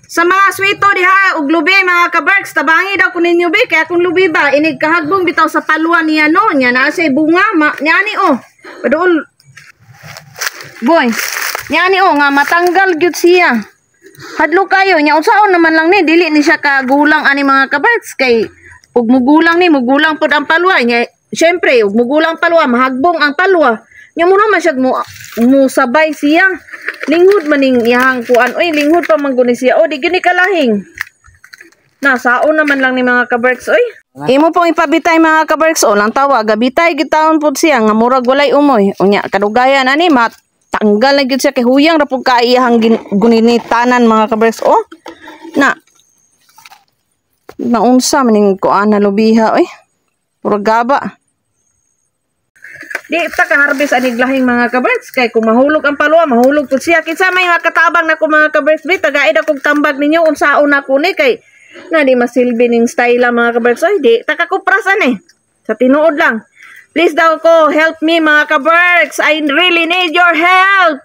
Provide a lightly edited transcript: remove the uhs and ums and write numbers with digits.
Sa mga sweeto diha ug lubi mga kabarks, tabangi daw ko ninyo be kaya kung lubi ba inig kahagbong bitaw sa palwa niya no, nya na say bunga nyani oh. Padul. Boy, nyani oh nga matanggal gyud siya. Hadlo kayo nya unsaon naman lang ni dili ni siya kagulang ani mga kabarks kay ug mugulang ni mugulang pod ang palwa nya. Syempre ug mugulang palwa mahagbong ang palwa. Nya mo naman siya mo sabay siya. Linghod maning iyang kuan. Oy, linghod pa man guni siya. O, di gini kalahing. Nasaon naman lang ni mga kabarks, oy. Imo pong ipabitay mga kabarks, o lang tawa. Gabitay gitaon po siya, nga murag walay umoy. Unya, kadugayan, ani, matanggal na gyud siya kay huyang rapog kaiyahang guninitanan mga kabarks. O, naunsa maning kuan na lubiha, oy. Murag gaba. Di ta ka harvest anig lahing mga kabarks kay kung mahulog ang palwa mahulog pud siya kinsa may makatabang na ko mga kabarks bi tagaid akong tambag ninyo unsaon ako ni kay na di masilbi ning style mga kabarks ay di ta ka kuprasan eh sa tinuod lang please daw ko help me mga kabarks I really need your help